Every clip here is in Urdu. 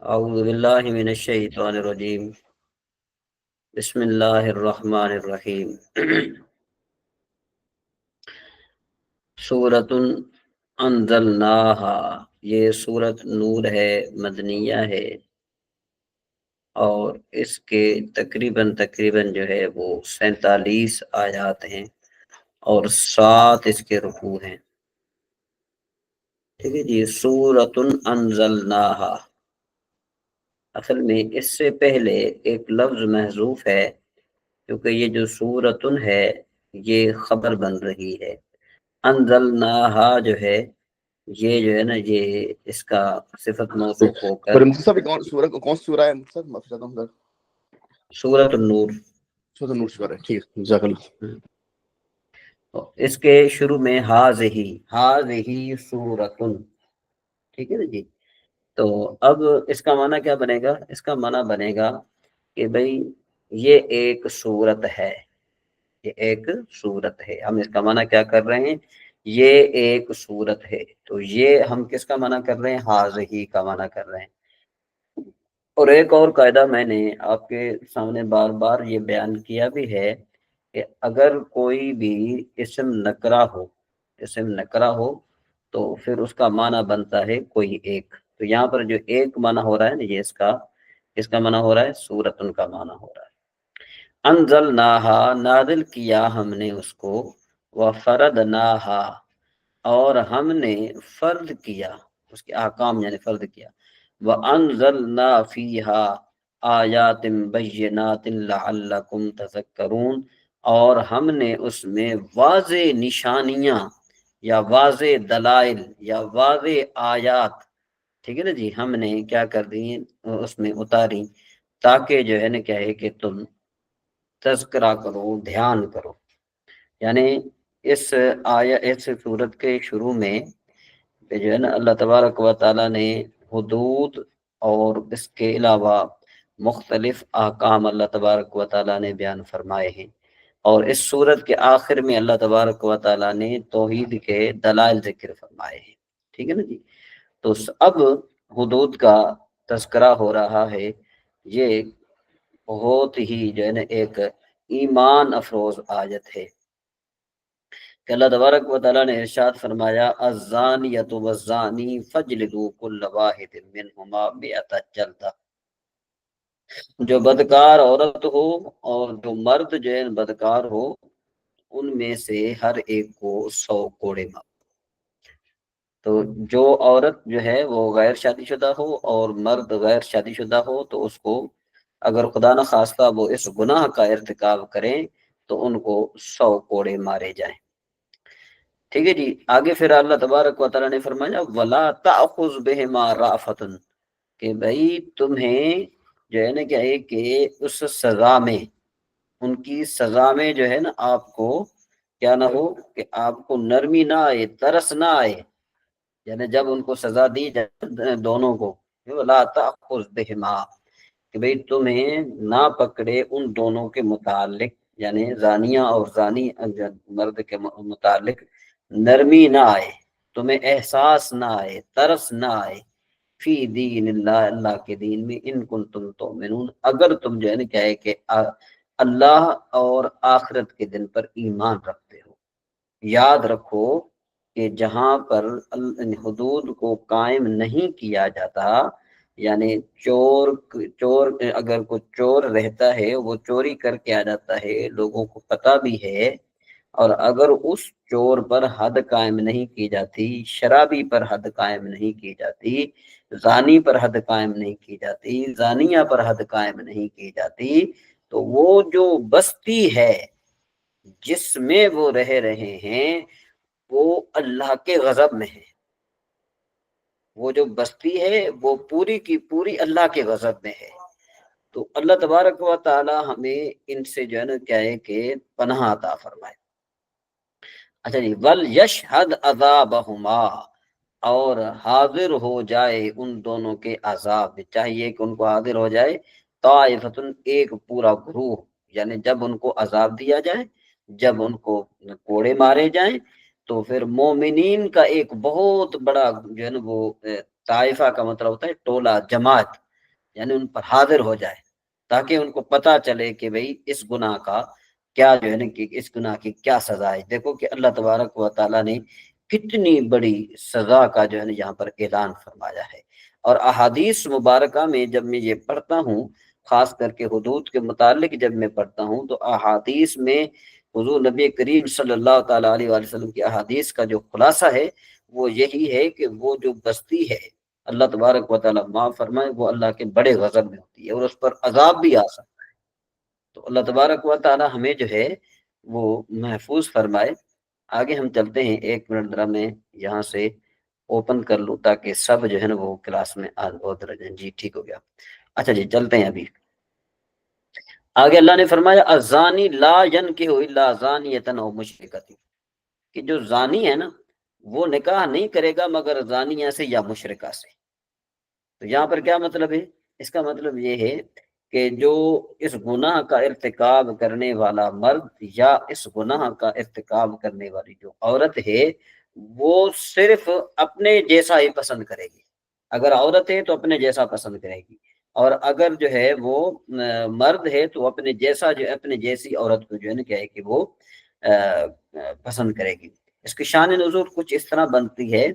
اعوذ باللہ من الشیطان الرجیم، بسم اللہ الرحمن الرحیم۔ سورۃ انزلناہا، یہ سورت نور ہے، مدنیہ ہے، اور اس کے تقریباً جو ہے وہ 47 آیات ہیں اور 7 اس کے رکوع ہیں۔ ٹھیک ہے جی، سورۃ انزلناہا، اصل میں اس سے پہلے ایک لفظ محذوف ہے، کیونکہ یہ جو سورتن ہے یہ خبر بن رہی ہے۔ انزلناہا جو ہے یہ اس کا صفت موصوف ہو کر مصطفیٰ کون سی سورہ ہے مصطفیٰ؟ معافی چاہتا ہوں سر، سورۃ النور۔ سورۃ النور کی سورہ ہے، ٹھیک ہے، جزاک اللہ۔ اس کے شروع میں ہاذہی سورتن، ٹھیک ہے نا جی۔ تو اب اس کا معنی کیا بنے گا؟ اس کا معنی بنے گا کہ بھئی یہ ایک صورت ہے، یہ ایک صورت ہے۔ ہم اس کا معنی کیا کر رہے ہیں؟ یہ ایک صورت ہے۔ تو یہ ہم کس کا معنی کر رہے ہیں؟ حاضہی کا معنی کر رہے ہیں۔ اور ایک اور قاعدہ میں نے آپ کے سامنے بار بار یہ بیان کیا بھی ہے کہ اگر کوئی بھی اسم نکرہ ہو تو پھر اس کا معنی بنتا ہے کوئی ایک۔ تو یہاں پر جو ایک معنی ہو رہا ہے نا، یہ اس کا معنی ہو رہا ہے سورتن کا معنی ہو رہا ہے۔ انزلناہا، نازل کیا ہم نے اس کو، وفردناہا، اور ہم نے فرض کیا اس کے احکام، یعنی فرض کیا۔ وانزلنا فیہا آیات بینات لعلکم تذکرون، اور ہم نے اس میں واضح نشانیاں یا واضح دلائل یا واضح آیات، ٹھیک ہے نا جی، ہم نے کیا کر دی اس میں اتاری، تاکہ جو ہے نا کیا ہے کہ تم تذکرہ کرو، دھیان کرو۔ یعنی اس صورت کے شروع میں جو ہے نا اللہ تبارک و تعالیٰ نے حدود اور اس کے علاوہ مختلف احکام اللہ تبارک و تعالیٰ نے بیان فرمائے ہیں، اور اس صورت کے آخر میں اللہ تبارک و تعالیٰ نے توحید کے دلائل ذکر فرمائے ہیں، ٹھیک ہے نا جی۔ تو اب حدود کا تذکرہ ہو رہا ہے۔ یہ بہت ہی جو ہے نا ایک ایمان افروز آیت ہے کہ اللہ تبارک و تعالیٰ نے ارشاد فرمایا، الزانیۃ والزانی فاجلدوا کل واحد منہما مئۃ جلدہ۔ جو بدکار عورت ہو اور جو مرد جو ہے بدکار ہو، ان میں سے ہر ایک کو 100 کوڑے مارو۔ تو جو عورت جو ہے وہ غیر شادی شدہ ہو اور مرد غیر شادی شدہ ہو، تو اس کو اگر خدا نخواستہ وہ اس گناہ کا ارتکاب کریں تو ان کو 100 کوڑے مارے جائیں، ٹھیک ہے جی۔ آگے پھر اللہ تبارک و تعالیٰ نے فرمایا، وَلَا تَأْخُذْ بِهِمَا رَأْفَةٌ، کہ بھائی تمہیں جو ہے نا کیا ہے کہ اس سزا میں، ان کی سزا میں جو ہے نا آپ کو کیا نہ ہو کہ آپ کو نرمی نہ آئے، ترس نہ آئے، یعنی جب ان کو سزا دی جائے دونوں کو، وَلَا تَأْخُذْ بِهِمَا، کہ بھئی تمہیں نہ پکڑے ان دونوں کے متعلق، یعنی زانیہ اور زانی مرد کے متعلق نرمی نہ آئے، تمہیں احساس نہ آئے، ترس نہ آئے، فی دین اللہ، اللہ کے دین میں، ان کنتم تؤمنون، اگر تم جو ہے نا کیا ہے کہ اللہ اور آخرت کے دن پر ایمان رکھتے ہو۔ یاد رکھو کہ جہاں پر حدود کو قائم نہیں کیا جاتا، یعنی چور اگر کوئی چور رہتا ہے، وہ چوری کر کے آ جاتا ہے، لوگوں کو پتہ بھی ہے، اور اگر اس چور پر حد قائم نہیں کی جاتی، شرابی پر حد قائم نہیں کی جاتی، زانی پر حد قائم نہیں کی جاتی، زانیہ پر حد قائم نہیں کی جاتی، تو وہ جو بستی ہے جس میں وہ رہ رہے ہیں وہ اللہ کے غضب میں ہے، وہ جو بستی ہے وہ پوری کی پوری اللہ کے غضب میں ہے۔ تو اللہ تبارک و تعالی ہمیں ان سے جو ہے نا کیا ہے کہ پناہ عطا فرمائے۔ اچھا جی، وَلْيَشْهَدْ عَذَابَهُمَا، اور حاضر ہو جائے ان دونوں کے عذاب، چاہیے کہ ان کو حاضر ہو جائے طائفتن، ایک پورا گروہ، یعنی جب ان کو عذاب دیا جائے، جب ان کو کوڑے مارے جائیں، تو پھر مومنین کا ایک بہت بڑا جو ہے نا وہ طائفہ کا مطلب ہوتا ہے ٹولہ، جماعت، یعنی ان پر حاضر ہو جائے تاکہ ان کو پتہ چلے کہ بھئی اس گناہ کا کیا جو ہے نا کہ اس گناہ کی کیا سزا ہے۔ دیکھو کہ اللہ تبارک و تعالیٰ نے کتنی بڑی سزا کا جو ہے نا یہاں پر اعلان فرمایا ہے۔ اور احادیث مبارکہ میں جب میں یہ پڑھتا ہوں، خاص کر کے حدود کے متعلق جب میں پڑھتا ہوں، تو احادیث میں حضور نبی کریم صلی اللہ تعالیٰ علیہ وآلہ وسلم کی احادیث کا جو خلاصہ ہے وہ یہی ہے کہ وہ جو بستی ہے اللہ تبارک و تعالیٰ معاف فرمائے، وہ اللہ کے بڑے غضب میں ہوتی ہے اور اس پر عذاب بھی آ سکتا ہے۔ تو اللہ تبارک و تعالیٰ ہمیں جو ہے وہ محفوظ فرمائے۔ آگے ہم چلتے ہیں، 1 منٹ ذرا میں یہاں سے اوپن کر لوں تاکہ سب جو ہے نا وہ کلاس میں ادھر جائیں۔ جی ٹھیک ہو گیا۔ اچھا جی چلتے ہیں ابھی آگے۔ اللہ نے فرمایا الزانی لا ينکح الا زانیۃ او مشرکۃ، کہ جو زانی ہے نا وہ نکاح نہیں کرے گا مگر زانیہ سے یا مشرکہ سے۔ تو یہاں پر کیا مطلب ہے؟ اس کا مطلب یہ ہے کہ جو اس گناہ کا ارتکاب کرنے والا مرد یا اس گناہ کا ارتکاب کرنے والی جو عورت ہے وہ صرف اپنے جیسا ہی پسند کرے گی۔ اگر عورت ہے تو اپنے جیسا پسند کرے گی، اور اگر جو ہے وہ مرد ہے تو اپنے جیسا جو اپنے جیسی عورت کو جو ہے نا کیا ہے کہ وہ پسند کرے گی۔ اس کی شان نزول کچھ اس طرح بنتی ہے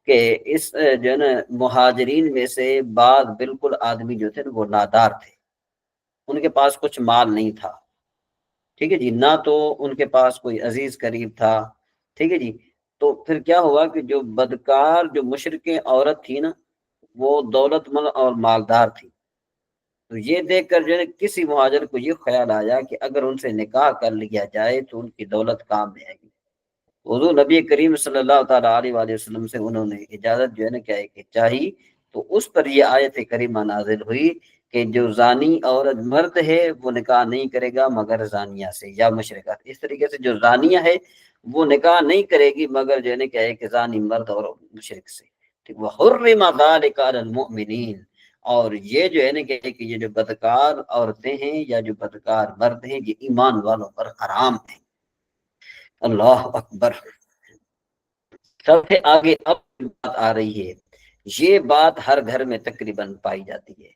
کہ اس جو ہے نا مہاجرین میں سے بعض بالکل آدمی جو تھے وہ نادار تھے، ان کے پاس کچھ مال نہیں تھا، ٹھیک ہے جی، نہ تو ان کے پاس کوئی عزیز قریب تھا، ٹھیک ہے جی۔ تو پھر کیا ہوا کہ جو بدکار جو مشرکیں عورت تھی نا وہ دولت مند اور مالدار تھی، تو یہ دیکھ کر جو ہے کسی مہاجر کو یہ خیال آیا کہ اگر ان سے نکاح کر لیا جائے تو ان کی دولت کام میں آئے گی۔ حضور نبی کریم صلی اللہ تعالیٰ علیہ وآلہ وسلم سے انہوں نے اجازت جو ہے نا کیا ہے کہ چاہی، تو اس پر یہ آیت کریمہ نازل ہوئی کہ جو زانی عورت مرد ہے وہ نکاح نہیں کرے گا مگر زانیہ سے یا مشرکہ۔ اس طریقے سے جو زانیہ ہے وہ نکاح نہیں کرے گی مگر جو ہے نا کیا ہے کہ زانی مرد اور مشرک سے۔ وَحُرِّمَ ذَلِكَ عَلَى الْمُؤْمِنِينَ، اور یہ جو ہے نا کہ یہ جو بدکار عورتیں ہیں یا جو بدکار مرد ہیں یہ ایمان والوں پر حرام ہیں۔ اللہ اکبر۔ سب سے آگے اب بات آ رہی ہے، یہ بات ہر گھر میں تقریباً پائی جاتی ہے،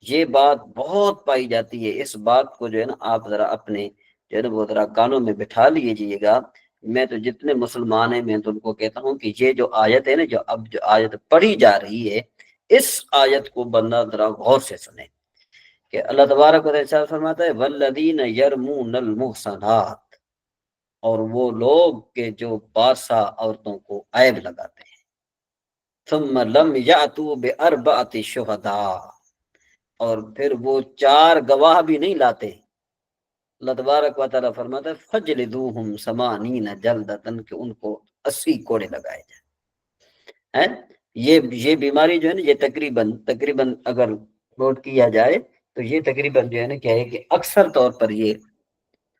یہ بات بہت پائی جاتی ہے۔ اس بات کو جو ہے نا آپ ذرا اپنے جو ہے نا وہ ذرا کانوں میں بٹھا لیجیے گا۔ میں تو جتنے مسلمان ہیں میں تو ان کو کہتا ہوں کہ یہ جو آیت ہے نا، جو اب جو آیت پڑھی جا رہی ہے، اس آیت کو بندہ ذرا غور سے سنے کہ اللہ تبارک و تعالیٰ فرماتا ہے والذین یرمون المحصنات، اور وہ لوگ کہ جو بارسا عورتوں کو عیب لگاتے ہیں، ثم لم یاتوا باربعۃ شہداء، اور پھر وہ 4 گواہ بھی نہیں لاتے۔ اللہ تبارک و تعالیٰ فرماتا ہے فجلدوہم 80 جلدۃ، کہ ان کو 80 کوڑے لگائے جائیں۔ یہ بیماری جو ہے نا یہ تقریباً اگر نوٹ کیا جائے تو یہ تقریباً جو ہے نا کیا ہے کہ اکثر طور پر یہ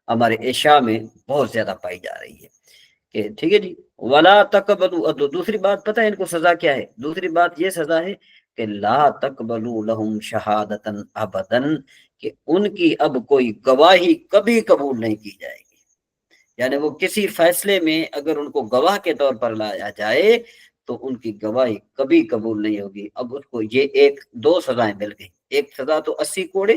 ہمارے عشاء میں بہت زیادہ پائی جا رہی ہے کہ ٹھیک ہے جی۔ ولا تقبلوا، دوسری بات پتہ ہے ان کو سزا کیا ہے؟ دوسری بات یہ سزا ہے کہ لا تقبلوا لهم شہادتا ابدا، کہ ان کی اب کوئی گواہی کبھی قبول نہیں کی جائے گی۔ یعنی وہ کسی فیصلے میں اگر ان کو گواہ کے طور پر لایا جائے تو ان کی گواہی کبھی قبول نہیں ہوگی۔ اب اس کو یہ 2 سزائیں مل گئی، ایک سزا تو 80 کوڑے،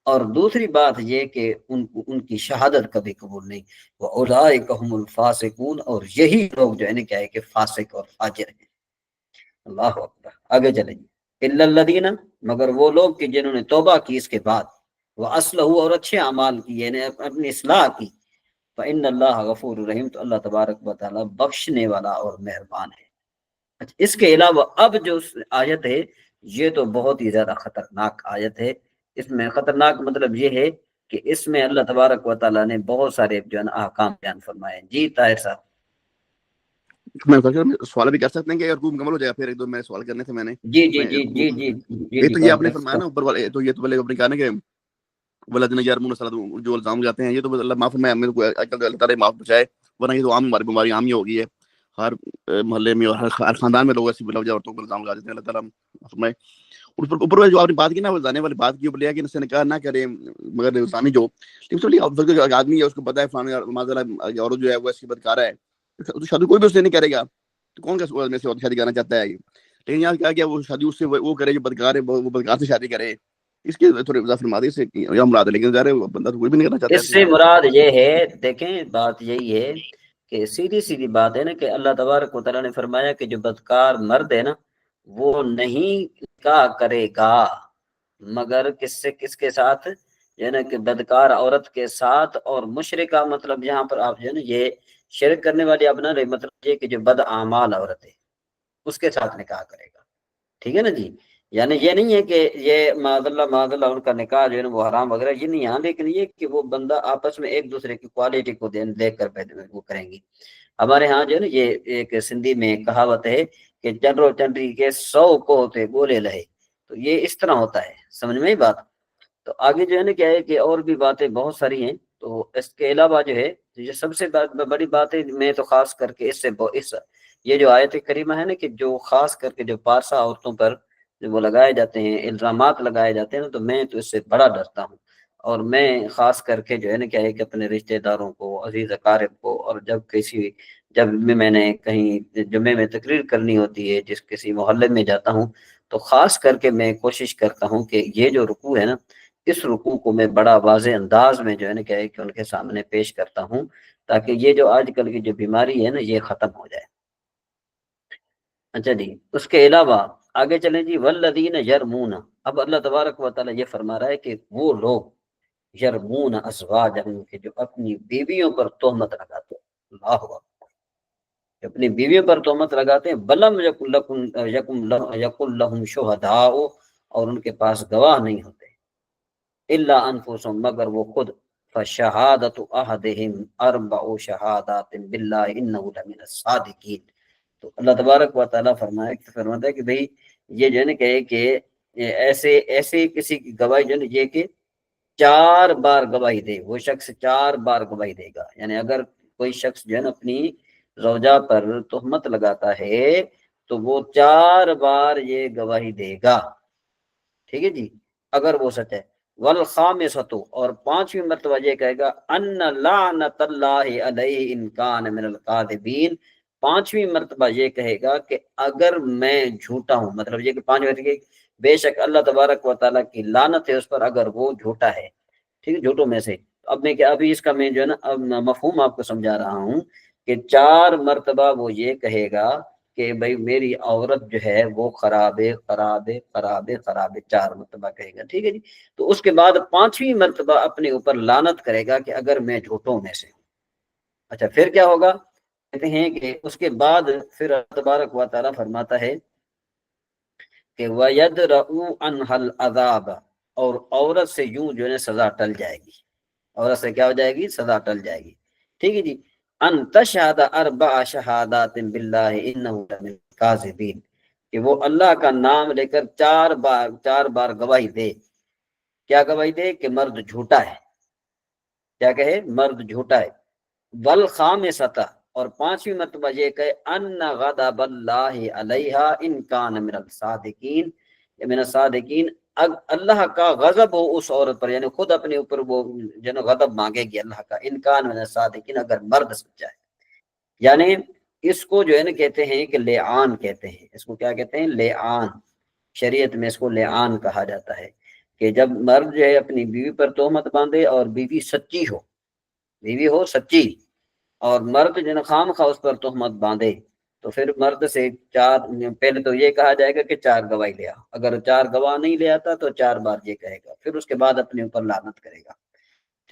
اور دوسری بات یہ کہ ان کی شہادت کبھی قبول نہیں۔ وَأُولَٰئِكَ هُمُ الْفَاسِقُونَ، اور یہی لوگ جو ہے نا کیا ہے کہ فاسق اور فاجر ہیں۔ اللہ اکبر۔ آگے چلیں گے۔ إِلَّا الَّذِينَ، مگر وہ لوگ کہ جنہوں نے توبہ کی اس کے بعد، وَأَصْلَحُوا، اور اچھے اعمال کی یعنی اپنی اصلاح کی، فَإِنَّ اللَّهَ غَفُورٌ رَحِيمٌ، تو اللہ تبارک و تعالیٰ بخشنے والا اور مہربان ہے۔ اس کے علاوہ اب جو آیت ہے یہ تو بہت ہی زیادہ خطرناک آیت ہے۔ اس میں خطرناک مطلب یہ ہے کہ اس میں اللہ تبارک و تعالیٰ نے بہت سارے جو ہے نا احکام بیان فرمائے۔ جی طاہر صاحب۔ میں سوال بھی کر سکتے ہیں کہ اگر مکمل ہو جائے گا، پھر 1-2 میں سوال کرنے تھے میں نے۔ جی جی جی جی جی یہ تو یہ آپ نے فرمایا نا اوپر والے، تو یہ تو پہلے آپ نے کہا نا کہ والذین یرمون الصلاۃ، جو الزام جاتے ہیں، یہ تو اللہ معاف فرمائے، ہمیں آج کل اللہ تعالیٰ معاف بچائے، ورنہ یہ تو عام ہماری بیماری عام ہی ہو گئی ہے، ہر محلے میں اور ہر خاندان میں لوگ ایسی بلا وجہ عورتوں کو الزام لگا دیتے ہیں۔ اللہ تعالیٰ فرمائے۔ اوپر جو آپ نے بات کی نا زانے والی بات کی، بولے کہ اس سے نکاح نہ کرے مگر زانی جو آدمی ہے اس کو پتا ہے فلاں عورت جو ہے وہ ایسی بدکارہ ہے، تو شادی کوئی بھی اس سے نہیں کرے گا، تو کون میں سے شادی کرنا چاہتا ہے؟ لیکن یہاں کیا کیا وہ شادی اس سے وہ کرے جو بدکار ہے وہ بدکار سے شادی کرے، اس کے تھوڑے وضاحت فرما دیں، اس سے کیا مراد ہے؟ لیکن ظاہر ہے بندہ تو کوئی بھی نہیں کرنا چاہتا اس سے مراد یہ ہے، دیکھیں بات یہی ہے کہ سیدھی سیدھی بات ہے نا کہ اللہ تبارک و تعالیٰ نے فرمایا کہ جو بدکار مرد ہے نا وہ نہیں نکاح کرے گا مگر کس کے ساتھ، جو ہے نا کہ بدکار عورت کے ساتھ، اور مشرکہ مطلب یہاں پر آپ جو ہے نا یہ شرک کرنے والی آپ نہ رہے، مطلب یہ کہ جو بد اعمال عورت ہے اس کے ساتھ نکاح کرے گا، ٹھیک ہے نا جی۔ یعنی یہ نہیں ہے کہ یہ معاذ اللہ ان کا نکاح جو ہے نا وہ حرام وغیرہ، یہ نہیں ہے، لیکن یہ کہ وہ بندہ آپس میں ایک دوسرے کی کوالٹی کو دیکھ کر وہ کریں گی۔ ہمارے ہاں جو ہے نا یہ ایک سندھی میں کہاوت ہے کہ چنرو چنری کے 100 کو ہوتے بولے لہے، تو یہ اس طرح ہوتا ہے، سمجھ میں ہی بات۔ تو آگے جو ہے نا کیا ہے کہ اور بھی باتیں بہت ساری ہیں، تو اس کے علاوہ جو ہے یہ سب سے بڑی بات ہے، میں تو خاص کر کے اس یہ جو آیت کریمہ ہے نا کہ جو خاص کر کے جو پارسا عورتوں پر جو وہ لگائے جاتے ہیں، الزامات لگائے جاتے ہیں نا، تو میں تو اس سے بڑا ڈرتا ہوں، اور میں خاص کر کے جو ہے نا کیا ہے کہ اپنے رشتہ داروں کو، عزیز اقارب کو، اور جب بھی میں نے کہیں جمعے میں تقریر کرنی ہوتی ہے، کسی محلے میں جاتا ہوں، تو خاص کر کے میں کوشش کرتا ہوں کہ یہ جو رکوع ہے نا، اس رکوع کو میں بڑا واضح انداز میں جو ہے نا کیا ہے کہ ان کے سامنے پیش کرتا ہوں، تاکہ یہ جو آج کل کی جو بیماری ہے نا یہ ختم ہو جائے۔ اچھا جی، اس کے علاوہ آگے چلیں جی، والذین یرمون، اب اللہ تبارک و تعالیٰ یہ فرما رہا ہے کہ وہ لوگ یرمون ازواجہم، کہ جو اپنی بیویوں پر تہمت لگاتے ہیں، اللہ اکبر، اپنی بیویوں پر تہمت لگاتے ہیں، بلم یکن لہم شہداء، اور ان کے پاس گواہ نہیں ہوتے، الا انفسهم، مگر وہ خود، فشہادت احدہم اربع شہادات باللہ انہ لمن الصادقین۔ تو اللہ تبارک و تعالیٰ فرماتا ہے کہ بھئی یہ جو ہے نا کہ ایسے کسی کی گواہی جو ہے نا یہ کہ 4 بار گواہی دے، وہ شخص 4 بار گواہی دے گا، یعنی اگر کوئی شخص جو ہے نا اپنی زوجہ پر تہمت لگاتا ہے تو وہ 4 بار یہ گواہی دے گا، ٹھیک ہے جی، اگر وہ سچ ہے۔ والخامسۃ، اور 5ویں مرتبہ یہ کہے گا، ان لعنت اللہ علیہ ان کان من الکاذبین، 5ویں مرتبہ یہ کہے گا کہ اگر میں جھوٹا ہوں، مطلب یہ کہ 5 مرتبہ بے شک اللہ تبارک و تعالیٰ کی لعنت ہے اس پر اگر وہ جھوٹا ہے، ٹھیک ہے، جھوٹوں میں سے۔ اب میں کیا ابھی اس کا میں جو ہے نا اب مفہوم آپ کو سمجھا رہا ہوں کہ 4 مرتبہ وہ یہ کہے گا کہ بھئی میری عورت جو ہے وہ خراب ہے، 4 مرتبہ کہے گا، ٹھیک ہے جی۔ تو اس کے بعد 5ویں مرتبہ اپنے اوپر لعنت کرے گا کہ اگر میں جھوٹوں میں سے ہوں۔ اچھا پھر کیا ہوگا؟ کہتے ہیں کہ اس کے بعد پھر اللہ تبارک و تعالیٰ فرماتا ہے کہ وَيَدْرَؤُ عَنْهَا الْعَذَابَ، اور عورت سے یوں جو ہے سزا ٹل جائے گی، عورت سے کیا ہو جائے گی؟ سزا ٹل جائے گی، ٹھیک ہے جی۔ ان تشہد 4 شہادات باللہ انہ لمن الکاذبین، کہ وہ اللہ کا نام لے کر 4 بار گواہی دے، کیا گواہی دے؟ کہ مرد جھوٹا ہے، کیا کہے؟ مرد جھوٹا ہے۔ والخامسۃ، اور 5ویں مرتبہ یہ کہے، ان غضب اللہ علیہا ان کان من الصادقین، من الصادقین، اللہ کا غضب ہو اس عورت پر، یعنی خود اپنے اوپر وہ جو غضب مانگے گی اللہ کا، ان کان من الصادقین، اگر مرد سچا ہے۔ یعنی اس کو جو ہے نا کہتے ہیں کہ لعان کہتے ہیں، اس کو کیا کہتے ہیں؟ لعان، شریعت میں اس کو لعان کہا جاتا ہے، کہ جب مرد جو ہے اپنی بیوی پر تہمت باندھے اور بیوی سچی ہو، بیوی ہو سچی، اور مرد جو ہے خام خواہ اس پر تہمت باندھے، تو پھر مرد سے 4، پہلے تو یہ کہا جائے گا کہ 4 گواہی لے آ، اگر 4 گواہ نہیں لے آتا تو 4 بار یہ کہے گا، پھر اس کے بعد اپنے اوپر لعنت کرے گا،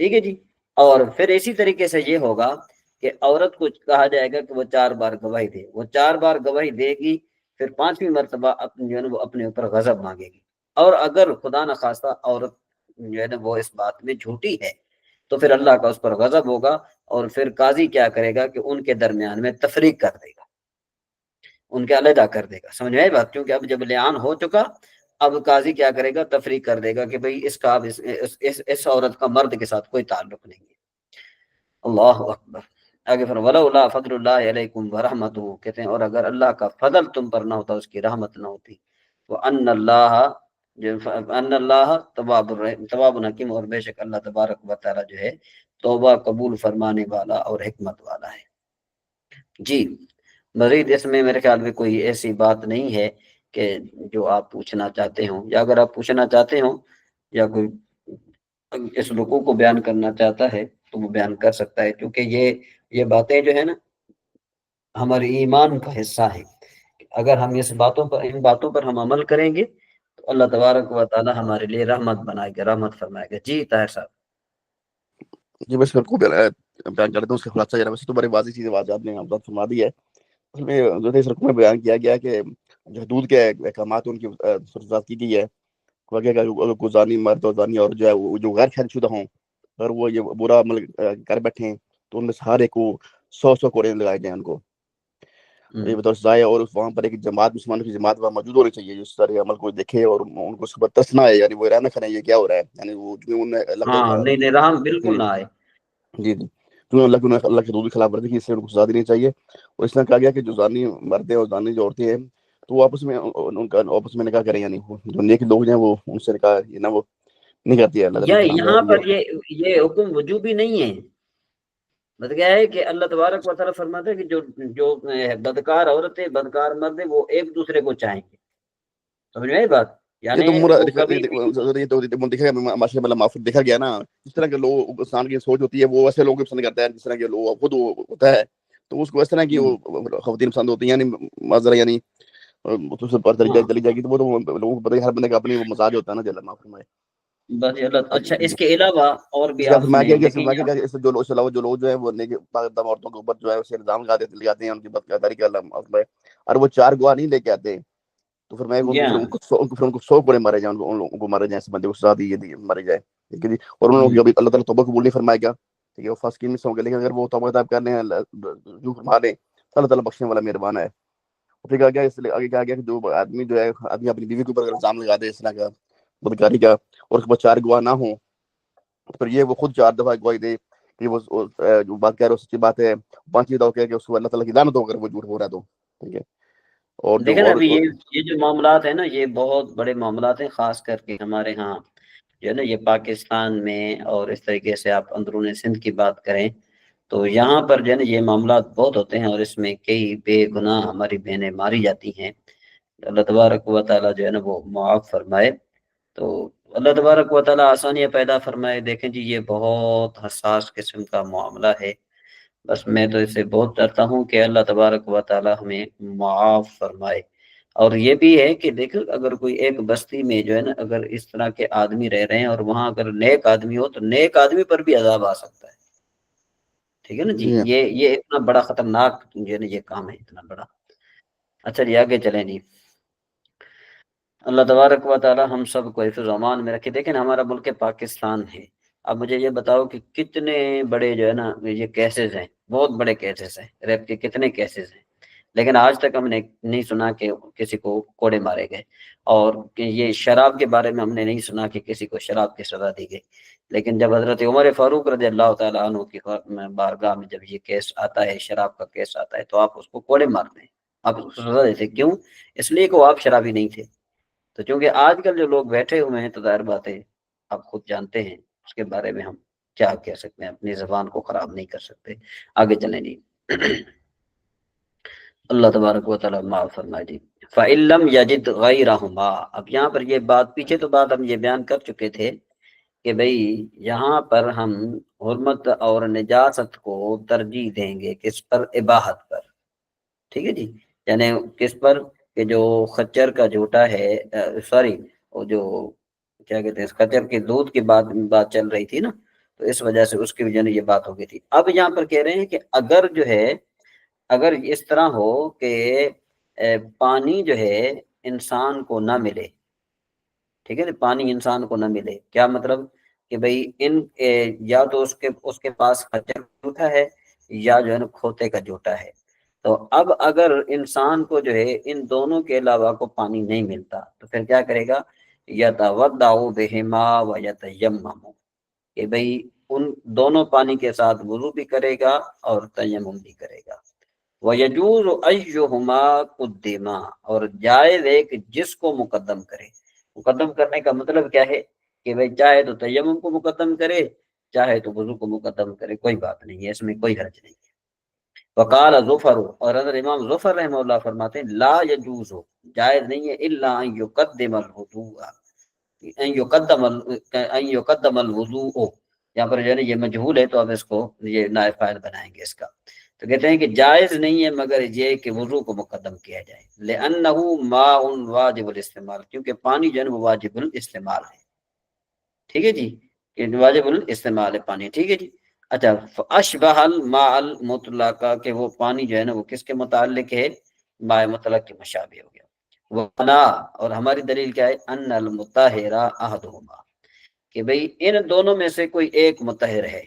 ٹھیک ہے جی۔ اور پھر اسی طریقے سے یہ ہوگا کہ عورت کو کہا جائے گا کہ وہ 4 بار گواہی دے، وہ 4 بار گواہی دے گی، پھر 5ویں مرتبہ جو ہے نا وہ اپنے اوپر غضب مانگے گی، اور اگر خدا نخواستہ عورت جو ہے نا وہ اس بات میں جھوٹی ہے تو پھر اللہ کا اس پر غضب ہوگا، اور پھر قاضی کیا کرے گا کہ ان کے درمیان میں تفریق کر دے گا، ان کے علیحدہ کر دے گا، سمجھ میں آئی بات؟ کیونکہ اب جب لعان ہو چکا، اب قاضی کیا کرے گا؟ تفریق کر دے گا کہ بھئی اس کا اس عورت کا مرد کے ساتھ کوئی تعلق نہیں ہے۔ اللہ اکبر۔ آگے فرمایا ولولا فضل اللہ علیکم ورحمتہ، کہتے ہیں اور اگر اللہ کا فضل تم پر نہ ہوتا، اس کی رحمت نہ ہوتی، وان اللہ تواب حکیم، اور بے شک اللہ تبارک و تعالی جو ہے توبہ قبول فرمانے والا اور حکمت والا ہے۔ جی، مزید اس میں میرے خیال میں کوئی ایسی بات نہیں ہے کہ جو آپ پوچھنا چاہتے ہوں، یا اگر آپ پوچھنا چاہتے ہوں یا کوئی اس رکوع کو بیان کرنا چاہتا ہے تو وہ بیان کر سکتا ہے، کیونکہ یہ باتیں جو ہے نا ہمارے ایمان کا حصہ ہے۔ اگر ہم ان باتوں پر ہم عمل کریں گے تو اللہ تبارک و تعالی ہمارے لیے رحمت بنائے گا، رحمت فرمائے گا۔ جی طاہر صاحب۔ جی بس کو بیان کر دیتا ہوں اس کا خلاصہ ذرا، ویسے تو بڑی واضح چیزیں واضح نے آپ فرما دی ہے۔ اس میں جو ہے اس رقم میں بیان کیا گیا کہ جو حدود کے احکامات ان کی خصوصیات کی گئی ہے، اگر کوئی زانی مرد اور زانی اور جو ہے جو غیر شادی شدہ ہوں، اگر وہ یہ برا عمل کر بیٹھے ہیں تو ان میں سے ہر ایک کو 100 کوڑے لگائے جائیں ان کو، یہ بطور سزائے، اور وہاں پر ایک جماعت، مسلمانوں کی جماعت وہاں موجود ہونی چاہیے جو اس طرح عمل کو دیکھے اور ان کو اس پر ترس نہ آئے، یعنی وہ رہنا کھانا یہ کیا ہو رہا ہے، یعنی وہ اللہ ہاں نہیں رحم بالکل نہ آئے۔ جی جی، کیونکہ اللہ کی حدود کی خلاف ورزی کی، اس سے ان کو سزا دینی چاہیے۔ اور اس طرح کہا گیا کہ جو زانی مرد ہیں اور زانی جو عورتیں ہیں تو وہ آپس میں ان کا آپس میں نکاح کریں، یعنی جو نیک لوگ ہیں وہ ان سے نکاح یہ نہ وہ نہیں کرتی ہے، اللہ تعالیٰ کی حرام یہاں ہے پر یہ حکم وجوبی نہیں ہے، مطلب کیا ہے کہ اللہ تبارک و تعالیٰ فرماتا ہے کہ جو بدکار عورت ہے، بدکار مرد ہے، وہ ایک دوسرے کو چاہیں گے، سمجھ میں آئی بات؟ یہ یعنی تو وہ کبھی دیکھا گیا معاشرے میں معاف دیکھا گیا نا، جس طرح کے لوگ انسان کی سوچ ہوتی ہے وہ ویسے لوگ پسند کرتا ہے، جس طرح کے لوگ خود ہوتا ہے تو اس کو اس طرح کی وہ خواتین پسند ہوتی ہیں، یعنی معذرہ یعنی اس پر چلی جائے گی تو وہ تو لوگوں کو پتہ ہے، ہر بندے کا اپنی وہ مزاج ہوتا ہے نا، جل اللہ معاف فرمائے۔ بس اچھا اس کے علاوہ اور بھی اس کا آپ فرمایا سنیں، گیا دیکھیں کہ جو لوگ علاوہ جو لوگ جو ہے وہ نیک پاکدام عورتوں کے اوپر جو ہے اسے الزام لگاتے ہیں ان کی بدکرداری کا، اللہ معاف فرمائے، اور وہ 4 گواہ نہیں لے کے آتے تو پھر میں ان کو 100 کوڑے مارے جائیں، ان لوگوں کو مارے جائیں، اس بندے کو سزا دی مارے جائے، ٹھیک ہے جی۔ اور ان لوگوں کی اللہ تعالیٰ توبہ قبول نہیں فرمائے گا، ٹھیک ہے، وہ فاسقین میں سے ہوں گے، لیکن اگر وہ توبہ طائب کر لیں جو فرما لیں تو اللہ تعالیٰ بخشنے والا مہربان ہے۔ پھر کہا گیا اس لیے آگے کہا گیا کہ جو آدمی جو ہے آدمی اپنی بیوی کے اوپر الزام لگا دے اس طرح کا بدکاری کا اور اس کے بعد 4 گواہ نہ ہوں، پھر یہ وہ خود 4 دفعہ گواہی دے کہ وہ جو بات کہہ رہا ہے سچی بات ہے، 5ویں دفعہ کہے کہ اس کو اللہ تعالیٰ کی لعنت ہو کر وہ جھوٹ بول رہا ہے تو ٹھیک ہے۔ اور جو دیکھیں نا اور ابھی یہ جو معاملات ہیں نا، یہ بہت بڑے معاملات ہیں، خاص کر کے ہمارے ہاں جو ہے نا یہ پاکستان میں، اور اس طریقے سے آپ اندرون سندھ کی بات کریں تو یہاں پر جو ہے نا یہ معاملات بہت ہوتے ہیں، اور اس میں کئی بے گناہ ہماری بہنیں ماری جاتی ہیں۔ اللہ تبارک و تعالیٰ جو ہے نا وہ معاف فرمائے، تو اللہ تبارک و تعالیٰ آسانیاں پیدا فرمائے۔ دیکھیں جی یہ بہت حساس قسم کا معاملہ ہے، بس میں تو اسے بہت ڈرتا ہوں کہ اللہ تبارک و تعالیٰ ہمیں معاف فرمائے۔ اور یہ بھی ہے کہ دیکھو اگر کوئی ایک بستی میں جو ہے نا اگر اس طرح کے آدمی رہ رہے ہیں اور وہاں اگر نیک آدمی ہو تو نیک آدمی پر بھی عذاب آ سکتا ہے، ٹھیک ہے نا جی۔ یہ اتنا بڑا خطرناک جو ہے نا یہ کام ہے، اتنا بڑا۔ اچھا جی آگے چلیں جی۔ اللہ تبارک و تعالی ہم سب کو حفظ و امان میں رکھے۔ دیکھیں ہمارا ملک پاکستان ہے، اب مجھے یہ بتاؤ کہ کتنے بڑے جو ہے نا یہ کیسز ہیں، بہت بڑے کیسز ہیں، ریپ کے کتنے کیسز ہیں، لیکن آج تک ہم نے نہیں سنا کہ کسی کو کوڑے مارے گئے، اور کہ یہ شراب کے بارے میں ہم نے نہیں سنا کہ کسی کو شراب کی سزا دی گئی، لیکن جب حضرت عمر فاروق رضی اللہ تعالیٰ عنہ کی بارگاہ میں جب یہ کیس آتا ہے، شراب کا کیس آتا ہے، تو آپ اس کو کوڑے مارتے ہیں، آپ اس کو سزا دیتے، کیوں؟ اس لیے کہ وہ آپ شرابی نہیں تھے۔ تو چونکہ آج کل جو لوگ بیٹھے ہوئے ہیں تو ظاہر بات ہے آپ خود جانتے ہیں اس کے بارے میں ہم کیا کہہ سکتے ہیں، اپنی زبان کو خراب نہیں کر سکتے۔ آگے چلیں جی۔ اللہ تبارک و تعالیٰ معاف فرمائے جی۔ فَإِلَّمْ يَجِدْ غَيْرَهُمَا، اب یہاں پر یہ بات پیچھے تو بات ہم یہ بیان کر چکے تھے کہ بھئی یہاں پر ہم حرمت اور نجاست کو ترجیح دیں گے کس پر؟ اباحت پر، ٹھیک ہے جی، یعنی کس پر کہ جو خچر کا جھوٹا ہے، سوری وہ جو کیا کہتے ہیں خچر کے دودھ کی بات چل رہی تھی نا، تو اس وجہ سے اس کی وجہ سے یہ بات ہو گئی تھی۔ اب یہاں پر کہہ رہے ہیں کہ اگر جو ہے اگر اس طرح ہو کہ پانی جو ہے انسان کو نہ ملے، ٹھیک ہے نا، پانی انسان کو نہ ملے، کیا مطلب کہ بھئی یا تو اس کے پاس خچر جھوٹا ہے یا جو ہے نا کھوتے کا جھوٹا ہے، تو اب اگر انسان کو جو ہے ان دونوں کے علاوہ کو پانی نہیں ملتا تو پھر کیا کرے گا؟ یتودع بہما ویتیمم، کہ بھئی ان دونوں پانی کے ساتھ وضو بھی کرے گا اور تیمم بھی کرے گا۔ وَيَجُوزُ أَيُّهُمَا قُدِّمَا، اور جائز ہے کہ جس کو مقدم کرے۔ مقدم کرنے کا مطلب کیا ہے کہ بھئی چاہے تو تیمم کو مقدم کرے، چاہے تو وضو کو مقدم کرے، کوئی بات نہیں ہے، اس میں کوئی حرج نہیں ہے۔ وقال ظفر، اور حضرت امام ظفر رحمہ اللہ فرماتے ہیں لا یجوز، جائز نہیں ہے، الا ان یقدم الوضوء، ان یقدم الوضوء، یہاں پر جو ہے نا یہ مجہول ہے تو اب اس کو یہ نائب فاعل بنائیں گے اس کا، تو کہتے ہیں کہ جائز نہیں ہے مگر یہ کہ وضو کو مقدم کیا جائے، لأنہ ماء واجب الاستعمال، کیونکہ پانی جو ہے وہ واجب الاستعمال ہے، ٹھیک ہے جی، کہ واجب الاستعمال ہے پانی، ٹھیک ہے جی۔ اچھا، اشبہ الماء المطلق، کہ وہ پانی جو ہے نا وہ کس کے متعلق ہے، ماء مطلق کے مشابہ ہو گیا۔ ونا، اور ہماری دلیل کیا ہے، ان المطہر احدہما، کہ بھئی ان دونوں میں سے کوئی ایک مطہر ہے،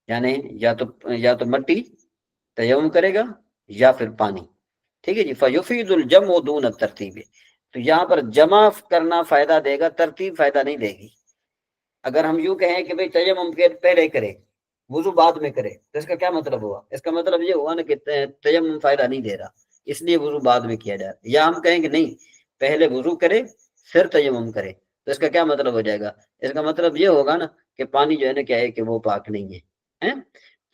یعنی یا تو مٹی تیمم کرے گا یا پھر پانی، ٹھیک ہے جی۔ فیفید الجمع دون الترتیب، تو یہاں پر جمع کرنا فائدہ دے گا، ترتیب فائدہ نہیں دے گی۔ اگر ہم یوں کہیں کہ بھئی تیمم کے پہلے کرے وضو بعد میں کرے تو اس کا کیا مطلب ہوا، اس کا مطلب یہ ہوا نا کہ تیمم فائدہ نہیں دے رہا، اس لیے وضو بعد میں کیا جائے، یا ہم کہیں کہ نہیں پہلے وضو کرے پھر تیمم کرے تو اس کا کیا مطلب ہو جائے گا، اس کا مطلب یہ ہوگا نا کہ پانی جو ہے نا کیا ہے کہ وہ پاک نہیں ہے،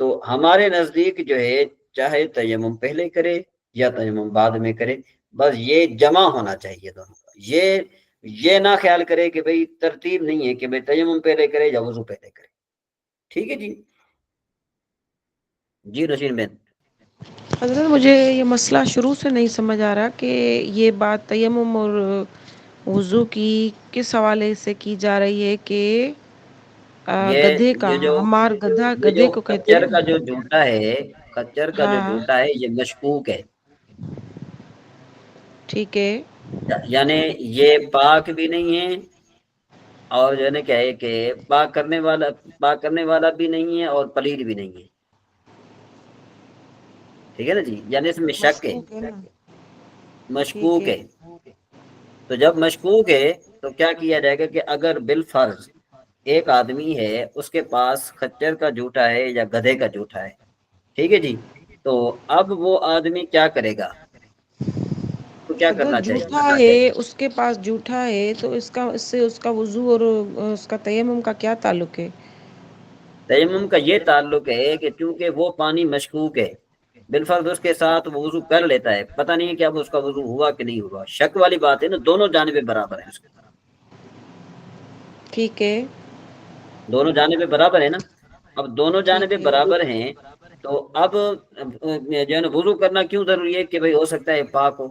تو ہمارے نزدیک جو ہے چاہے تیمم پہلے کرے یا تیمم بعد میں کرے، بس یہ جمع ہونا چاہیے دونوں کا، یہ نہ خیال کرے کہ بھئی ترتیب نہیں ہے کہ بھئی تیمم پہلے کرے یا وضو پہلے کرے، ٹھیک ہے جی۔ جی رشین بہن۔ حضرت مجھے یہ مسئلہ شروع سے نہیں سمجھ آ رہا کہ یہ بات تیمم اور وضو کی کس حوالے سے کی جا رہی ہے کہ گدھے کا، یہ جو ہمار گدھا یہ جو گدھے کو کہتے کچر کا ہیں، جو جوتا ہے، کچر کا جو ہاں جوتا ہے یہ مشکوک ہے، ٹھیک ہے، یعنی یہ پاک بھی نہیں ہے، اور جو ہے نا کیا ہے کہ پاک کرنے والا بھی نہیں ہے اور پلید بھی نہیں ہے، ٹھیک ہے نا جی، یعنی اس میں شک ہے، مشکوک ہے نا، ٹھیک مشکوک ہے، ہے، تو جب مشکوک ہے تو کیا کیا جائے گا کہ اگر بالفرض ایک آدمی ہے اس کے پاس خچر کا جوتا ہے یا گدھے کا جوتا ہے، ٹھیک ہے جی، تو اب وہ آدمی کیا کرے گا، تو کیا اگر کرنا چاہیے، جھوٹا ہے، اس کے پاس جھوٹا ہے تو اس سے اس کا وضو اور اس کا تیمم کا کیا تعلق ہے؟ تیمم کا یہ تعلق ہے کہ چونکہ وہ پانی مشکوک ہے، بالفرض اس کے ساتھ وہ وضو کر لیتا ہے، پتہ نہیں ہے کہ اب اس کا وضو ہوا کہ نہیں ہوا، شک والی بات ہے نا، دونوں جانبیں برابر ہیں اس کے، ٹھیک ہے، دونوں جانبیں برابر ہے نا، اب دونوں جانبیں ٹھیک ہے، برابر ہیں تو اب جو ہے نا وضو کرنا کیوں ضروری ہے کہ بھئی ہو سکتا ہے پاک ہو،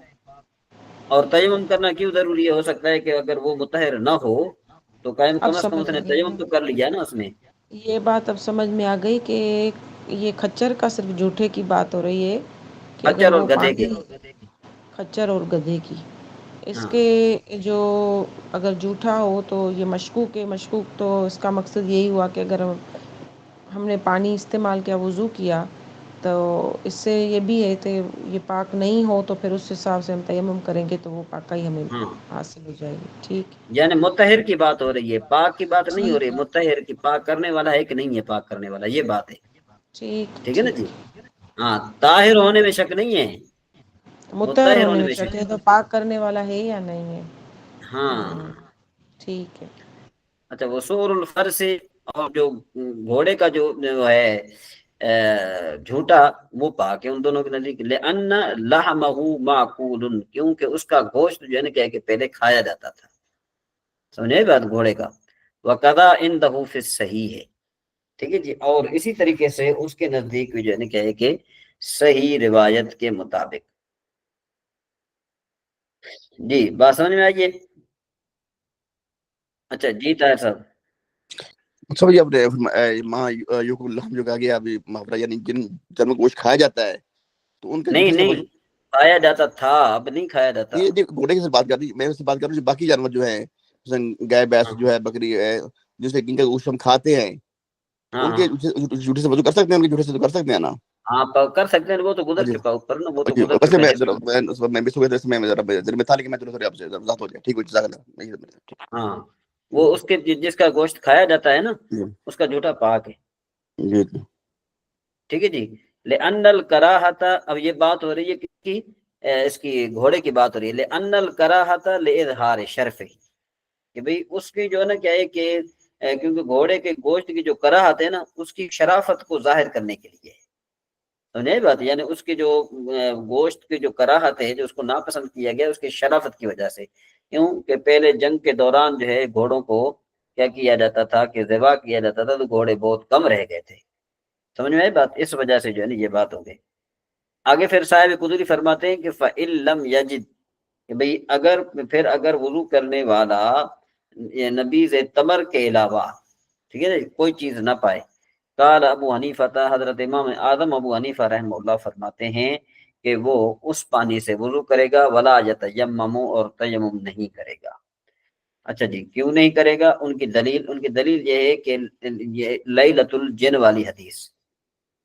اور تیمم کرنا کیوں ضروری ہے، ہو سکتا ہے کہ اگر وہ مطہر نہ ہو تو اب کم از کم سمجھ اس نے آ گئی تیمم تو کر لیا نا اس نے۔ یہ بات اب سمجھ میں آ گئی کہ یہ کھچر کا صرف جھوٹے کی بات ہو رہی ہے کہ اگر خچر اور وہ گدھے کے، پانی، کھچر اور گدھے کی، اس ہاں کے جو اگر جھوٹا ہو تو یہ مشکوک ہے، مشکوک تو اس کا مقصد یہی ہوا کہ اگر ہم نے پانی استعمال کیا، وضو کیا، تو اس سے یہ بھی ہے کہ یہ پاک نہیں ہو تو پھر اس حساب سے ہم تیمم کریں گے تو وہ پاکائی ہمیں ہاں، حاصل ہو جائے گی، ٹھیک، یعنی مطہر کی بات ہو رہی ہے، پاک کی بات نہیں ہو رہی، ٹھیک، مطہر کی، پاک کرنے والا ہے کہ نہیں ہے پاک کرنے والا، یہ بات ہے، ٹھیک ہے نا جی، ہاں طاہر ہونے میں شک نہیں ہے، مطہر مطہر ہونے میں میں شک شک ہے تو پاک کرنے والا ہے یا نہیں ہے، ہاں۔ ٹھیک ہے، اچھا، وصور الفرس، اور جو گھوڑے کا جو ہے جھوٹا، وہ پاک ہے ان دونوں کے نزدیک، لأن لحمہ معقول، کیونکہ اس کا گوشت جو ہے نا کیا کہ پہلے کھایا جاتا تھا، سمجھے بات گھوڑے کا، وقضا عنده فی الصحیح ہے، ٹھیک ہے جی، اور اسی طریقے سے اس کے نزدیک بھی جو ہے نا کیا ہے کہ صحیح روایت کے مطابق، جی بات سمجھ میں آئیے، اچھا جی طاہر صاحب۔ اچھا بھائی، آپ نے ماں یوک اللہ جو کہا گیا ابھی محاورہ، یعنی جن جانوروں کو گوشت کھایا جاتا ہے تو ان کے نہیں جھوٹے سے نہیں، وضو، کھایا جاتا تھا، اب نہیں کھایا جاتا، یہ گھوڑے کی بات کر رہی، میں اس سے بات کر رہا ہوں جو باقی جانور جو ہیں، مثلا گائے بھینس ہاں جو ہے، بکری ہے، جن سے جن کا گوشت ہم کھاتے ہیں، ہاں ان کے ہاں جھوٹے سے وضو کر سکتے ہیں، ان کے جھوٹے سے تو کر سکتے ہیں نا؟ ہاں، کر سکتے ہیں، وہ تو گزر جی چکا اوپر نا، وہ تو جی، گزر ویسے چکا میں ہے جس میں، میں بھی صبح سے میں ذرا دل میں تھا، لیکن میں چلو آپ سے وضاحت ہو جائے، ٹھیک ہے، جزاک اللہ۔ ہاں وہ اس کے جس کا گوشت کھایا جاتا ہے نا جی اس کا جھوٹا پاک ہے، جی جی، ٹھیک ہے جی، لأن الکراہۃ، اب یہ بات ہو رہی ہے کس کی، اس کی گھوڑے کی بات ہو رہی ہے، لأن الکراہۃ لإظہار شرف، کہ بھئی اس کی جو ہے نا کیا ہے کہ کیونکہ گھوڑے کے گوشت کی جو کراہت ہے نا اس کی شرافت کو ظاہر کرنے کے لیے، سمجھے بات، یعنی اس کے جو گوشت کی جو کراہت ہے، جو اس کو ناپسند کیا گیا اس کی شرافت کی وجہ سے، کیوں کہ پہلے جنگ کے دوران جو ہے گھوڑوں کو کیا کیا جاتا تھا کہ ذبح کیا جاتا تھا، تو گھوڑے بہت کم رہ گئے تھے، سمجھ میں آئی بات، اس وجہ سے جو ہے نا یہ بات ہو گئی۔ آگے پھر صاحب قدری فرماتے ہیں کہ فَإِن لَمْ يَجِدْ، کہ بھئی اگر وضو کرنے والا نبیذ تمر کے علاوہ، ٹھیک ہے نا، کوئی چیز نہ پائے، قال ابو حنیفہ، حضرت امام اعظم ابو حنیفہ رحمہ اللہ فرماتے ہیں کہ وہ اس پانی سے وضو کرے گا، ولا یتیمم، اور تیمم نہیں کرے گا۔ اچھا جی، کیوں نہیں کرے گا؟ ان کی دلیل یہ ہے کہ یہ لیلۃ الجن والی حدیث،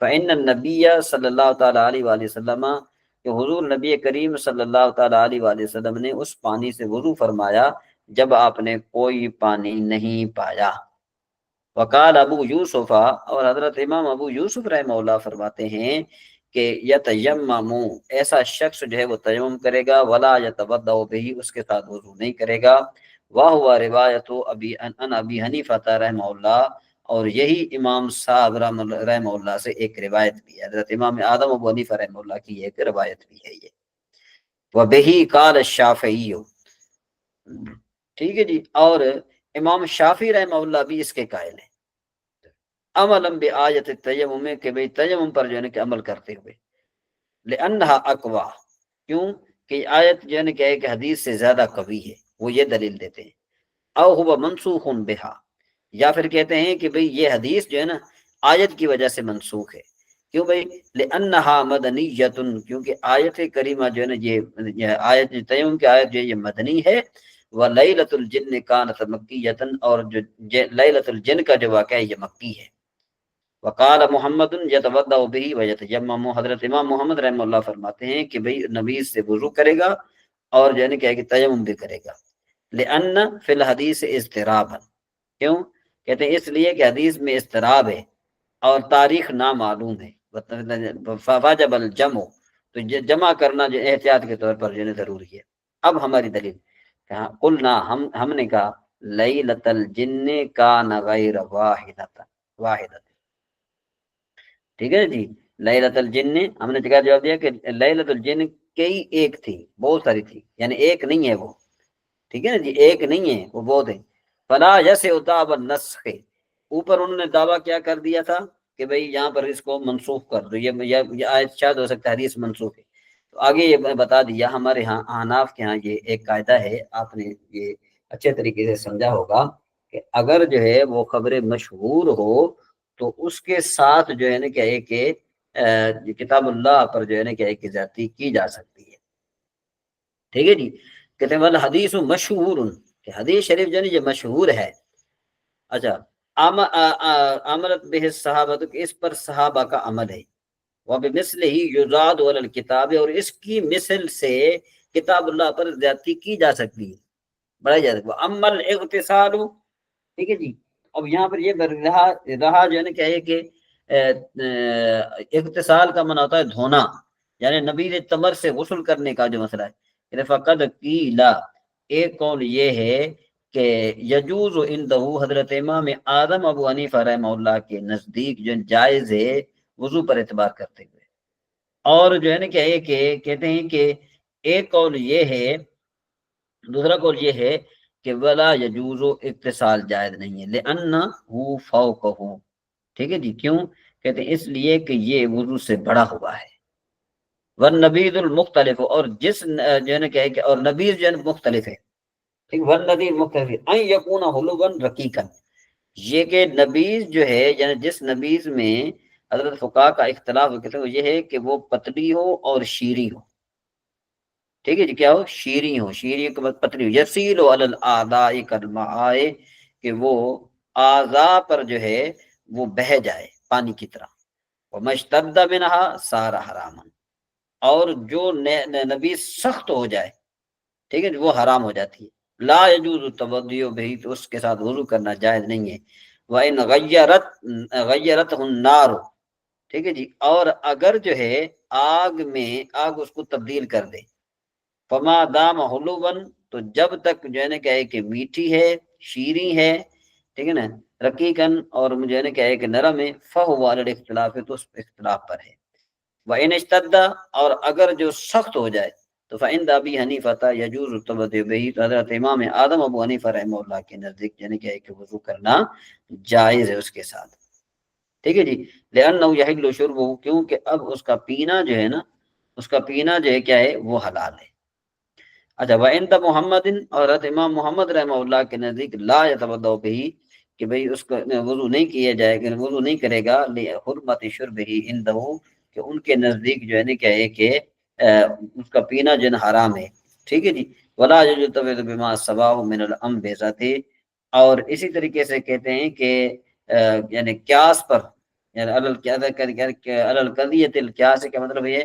فإن النبی صلی اللہ تعالی علیہ وآلہ وسلم، کہ حضور نبی کریم صلی اللہ تعالی علیہ وآلہ وسلم نے اس پانی سے وضو فرمایا جب آپ نے کوئی پانی نہیں پایا۔ وقال ابو یوسف، اور حضرت امام ابو یوسف رحمہ اللہ فرماتے ہیں کہ یتیمم، ایسا شخص جو ہے وہ تیمم کرے گا، ولا یتوضأ بہ، اس کے ساتھ وضو نہیں کرے گا، وہو روایت ابی حنیفہ رحمہ اللہ، اور یہی امام صاحب رحمہ اللہ سے ایک روایت بھی ہے، حضرت امام اعظم ابو حنیفہ رحمہ اللہ کی ایک روایت بھی ہے یہ۔ وبہ قال الشافعی، ٹھیک ہے جی، اور امام شافعی رحمہ اللہ بھی اس کے قائل ہیں، عملاً بآیت التیمم، کہ بھئی تیمم پر جو ہے کہ عمل کرتے ہوئے، لأنہا اقوا، کیوں کہ آیت جو ہے کہ حدیث سے زیادہ قوی ہے، وہ یہ دلیل دیتے ہیں، او ہوا منسوخ بہا، یا پھر کہتے ہیں کہ بھئی یہ حدیث جو ہے نا آیت کی وجہ سے منسوخ ہے، کیوں بھئی لأنہا مدنیۃ، کیونکہ آیت کریمہ جو ہے نا یہ آیت تیمم کی آیت جو ہے یہ مدنی ہے، ولیلۃ الجن کانت مکیۃ، اور جو لیلۃ الجن کا جو واقعہ ہے یہ مکی ہے۔ وقال محمد یتوضأ بہ ویتیمم، حضرت امام محمد رحمہ اللہ فرماتے ہیں کہ بھئی نبی سے وضو کرے گا اور جو ہے نا کہ تیمم بھی کرے گا، لأن فی الحدیث اضطرابا، کیوں کہتے ہیں اس لیے کہ حدیث میں اضطراب ہے اور تاریخ نامعلوم ہے، فواجب الجمع، تو جمع کرنا جو احتیاط کے طور پر جو ہے ضروری ہے۔ اب ہماری دلیل، قلنا، ہم نے کہا لیلۃ الجن کان غیر واحدۃ، ٹھیک ہے جی، لیلۃ الجن، ہم نے کیا جواب دیا کہ لیلۃ الجن کئی ایک تھی، بہت ساری تھی، یعنی ایک نہیں ہے وہ، ٹھیک ہے نا جی، ایک نہیں ہے وہ، بہت ہے۔ فلا یسع دعوی النسخ، اوپر انہوں نے دعویٰ کیا کر دیا تھا کہ بھئی یہاں پر اس کو منسوخ کر دو، یہ آیت شاید ہو سکتا ہے حدیث منسوخ ہے، تو آگے یہ بتا دیا، ہمارے ہاں احناف کے ہاں یہ ایک قاعدہ ہے، آپ نے یہ اچھے طریقے سے سمجھا ہوگا کہ اگر جو ہے وہ خبر مشہور ہو تو اس کے ساتھ جو ہے نا کیا ہے کہ کتاب اللہ پر جو ہے نا کیا ہے کہ زیادتی کی جا سکتی ہے، ٹھیک ہے جی، کہتے ہیں والحدیث مشہور، کہ حدیث شریف جو ہے نا یہ مشہور ہے۔ اچھا، عملت بہ الصحابہ، تو اس پر صحابہ کا عمل ہے، وبمثلہ یزاد علی الکتاب، اور اس کی مثل سے کتاب اللہ پر زیادتی کی جا سکتی ہے، بڑھائی جا سکتی ہے۔ اما الاغتسال، ٹھیک ہے جی، اب یہاں پر یہ رہا جو ہے نا کیا ہے کہ اغتسال کا منع ہوتا ہے دھونا، یعنی نبیذ تمر سے غسل کرنے کا جو مسئلہ ہے، فقد قیلا، ایک قول یہ ہے کہ یجوز عندہ، حضرت امام اعظم ابو حنیفہ رحمہ اللہ کے نزدیک جو جائز ہے وضو پر اعتبار کرتے ہوئے، اور جو ہے نا کیا ہے کہ کہتے ہیں کہ ایک قول یہ ہے، دوسرا قول یہ ہے کہ ولا یجوز، اغتسال جائز نہیں ہے، لأنہ فوقہ، ٹھیک ہے جی، کیوں کہتے ہیں اس لیے کہ یہ وضو سے بڑا ہوا ہے، والنبیذ المختلف، اور جس جو ہے نا کیا ہے کہ اور نبیذ جو ہے مختلف ہے، ٹھیک، والنبیذ مختلف ہے، ان یکون حلوا رقیقا، یہ کہ نبیذ جو ہے یعنی جس نبیذ میں حضرت فقہا کا اختلاف کہتے ہیں وہ یہ ہے کہ وہ پتلی ہو اور شیریں ہو، ٹھیک ہے جی، کیا ہو، شیریں ہو، شیریں کے بعد پتلی ہو، یسیل علی الاعضاء کالماء، کہ وہ اعضاء پر جو ہے وہ بہہ جائے پانی کی طرح، ومشتد منہا صار حراما، اور جو نبی سخت ہو جائے، ٹھیک ہے، وہ حرام ہو جاتی ہے، لا یجوز التوضؤ بہ، تو اس کے ساتھ وضو کرنا جائز نہیں ہے، وَإِنْ غَيَّرَتْهُ النَّارُ، ٹھیک ہے جی، اور اگر جو ہے آگ اس کو تبدیل کر دے، فما دام حلوا، تو جب تک جو ہے نا کیا ہے کہ میٹھی ہے، شیریں ہے، ٹھیک ہے نا، رقیقاً، اور مجھے نا کیا ہے کہ نرم ہے، فہو علی الاختلاف، تو اس اختلاف پر ہے، وَإِنِ اشْتَدَّ، اور اگر جو سخت ہو جائے تو فَعِنْدَ أَبِي حَنِیفَةَ يَجُوزُ التَّوَضُّؤُ بِهِ، تو حضرت امام اعظم ابو حنیفہ رحمہ اللہ کے نزدیک یعنی کہ وضو کرنا جائز ہے اس کے ساتھ، ٹھیک ہے جی، لِأَنَّهُ يَحِلُّ شُرْبُهُ، کیونکہ اب اس کا پینا جو ہے نا، اس کا پینا جو ہے کیا ہے، وہ حلال ہے۔ اچھا، وَعِنْدَ محمد، اور حضرت امام محمد رحمہ اللہ کے نزدیک لا يتوضأ به، کہ بھئی اس کا وضو نہیں کیا جائے گا، وضو نہیں کرے گا، لحرمت شربه عنده، کہ ان کے نزدیک جو ہے نا کیا ہے کہ اس کا پینا جو ہے نا حرام ہے، ٹھیک ہے جی، ولا يجوز بما سواه من الانبذات، اور اسی طریقے سے کہتے ہیں کہ یعنی قیاس پر، یعنی القضیۃ القیاس کا مطلب یہ